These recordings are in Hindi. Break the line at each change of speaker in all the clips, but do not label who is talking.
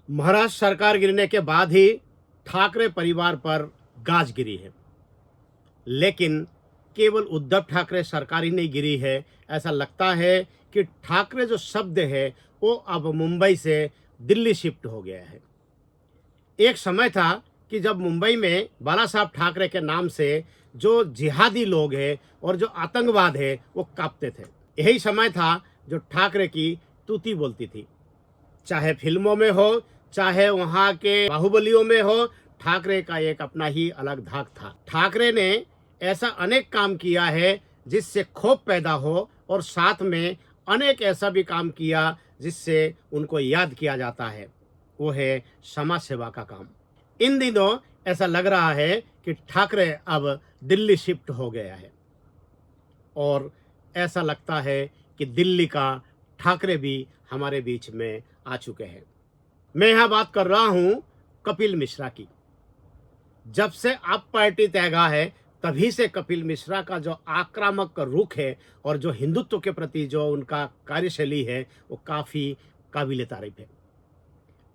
महाराष्ट्र सरकार गिरने के बाद ही ठाकरे परिवार पर गाज गिरी है, लेकिन केवल उद्धव ठाकरे सरकार ही नहीं गिरी है। ऐसा लगता है कि ठाकरे जो शब्द है वो अब मुंबई से दिल्ली शिफ्ट हो गया है। एक समय था कि जब मुंबई में बाला साहब ठाकरे के नाम से जो जिहादी लोग हैं और जो आतंकवाद है वो कांपते थे। यही समय था जो ठाकरे की तूती बोलती थी, चाहे फिल्मों में हो, चाहे वहाँ के बाहुबलियों में हो। ठाकरे का एक अपना ही अलग धाक था। ठाकरे ने ऐसा अनेक काम किया है जिससे खौफ पैदा हो, और साथ में अनेक ऐसा भी काम किया जिससे उनको याद किया जाता है, वो है समाज सेवा का काम। इन दिनों ऐसा लग रहा है कि ठाकरे अब दिल्ली शिफ्ट हो गया है, और ऐसा लगता है कि दिल्ली का ठाकरे भी हमारे बीच में आ चुके हैं। मैं यहाँ बात कर रहा हूँ कपिल मिश्रा की। जब से आप पार्टी त्यागा है तभी से कपिल मिश्रा का जो आक्रामक रुख है और जो हिंदुत्व के प्रति जो उनका कार्यशैली है वो काफ़ी काबिल तारीफ है।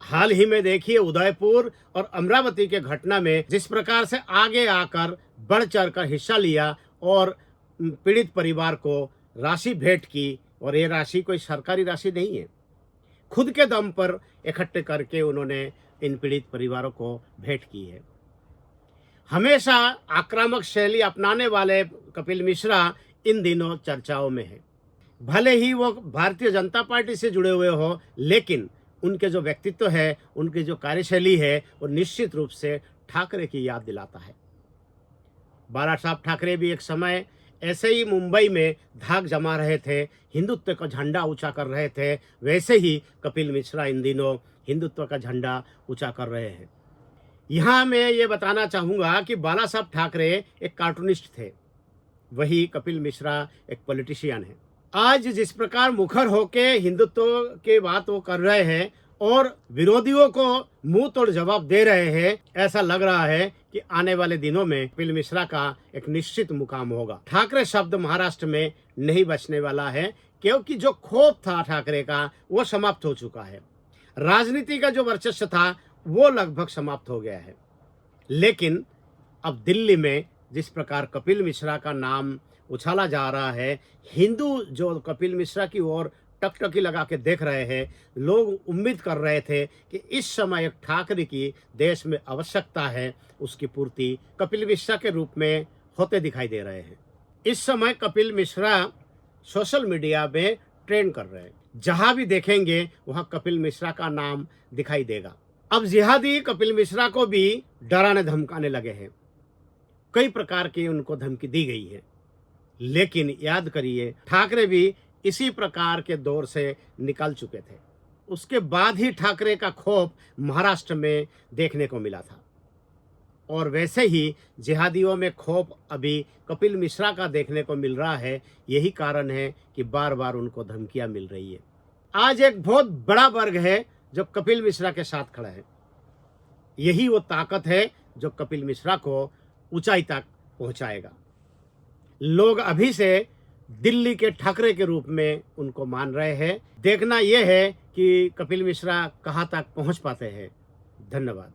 हाल ही में देखिए, उदयपुर और अमरावती के घटना में जिस प्रकार से आगे आकर बढ़ चढ़ कर हिस्सा लिया और पीड़ित परिवार को राशि भेंट की, और ये राशि कोई सरकारी राशि नहीं है, खुद के दम पर इकट्ठे करके उन्होंने इन पीड़ित परिवारों को भेंट की है। हमेशा आक्रामक शैली अपनाने वाले कपिल मिश्रा इन दिनों चर्चाओं में है। भले ही वो भारतीय जनता पार्टी से जुड़े हुए हो, लेकिन उनके जो व्यक्तित्व है, उनकी जो कार्यशैली है, वो निश्चित रूप से ठाकरे की याद दिलाता है। बाला साहब ठाकरे भी एक समय ऐसे ही मुंबई में धाक जमा रहे थे, हिंदुत्व का झंडा ऊंचा कर रहे थे। वैसे ही कपिल मिश्रा इन दिनों हिंदुत्व का झंडा ऊंचा कर रहे हैं। यहाँ मैं ये बताना चाहूँगा कि बाला साहब ठाकरे एक कार्टूनिस्ट थे, वही कपिल मिश्रा एक पॉलिटिशियन है। आज जिस प्रकार मुखर होके हिंदुत्व के बात वो कर रहे हैं और विरोधियों को मुंह तोड़ जवाब दे रहे हैं, ऐसा लग रहा है कि आने वाले दिनों में कपिल मिश्रा का एक निश्चित मुकाम होगा। ठाकरे शब्द महाराष्ट्र में नहीं बचने वाला है, क्योंकि जो खौफ था ठाकरे का वो समाप्त हो चुका है। राजनीति का जो वर्चस्व था वो लगभग समाप्त हो गया है। लेकिन अब दिल्ली में जिस प्रकार कपिल मिश्रा का नाम उछाला जा रहा है, हिंदू जो कपिल मिश्रा की ओर टकटकी लगा के देख रहे हैं, लोग उम्मीद कर रहे थे कि इस समय एक ठाकरे की देश में आवश्यकता है, उसकी पूर्ति कपिल मिश्रा के रूप में होते दिखाई दे रहे हैं। इस समय कपिल मिश्रा सोशल मीडिया में ट्रेंड कर रहे हैं, जहां भी देखेंगे वहां कपिल मिश्रा का नाम दिखाई देगा। अब जिहादी कपिल मिश्रा को भी डराने धमकाने लगे हैं, कई प्रकार की उनको धमकी दी गई है। लेकिन याद करिए, ठाकरे भी इसी प्रकार के दौर से निकल चुके थे। उसके बाद ही ठाकरे का खौफ महाराष्ट्र में देखने को मिला था, और वैसे ही जिहादियों में खौफ अभी कपिल मिश्रा का देखने को मिल रहा है। यही कारण है कि बार बार उनको धमकियां मिल रही है। आज एक बहुत बड़ा वर्ग है जो कपिल मिश्रा के साथ खड़ा है। यही वो ताकत है जो कपिल मिश्रा को ऊंचाई तक पहुंचाएगा। लोग अभी से दिल्ली के ठाकरे के रूप में उनको मान रहे हैं। देखना यह है कि कपिल मिश्रा कहां तक पहुंच पाते हैं। धन्यवाद।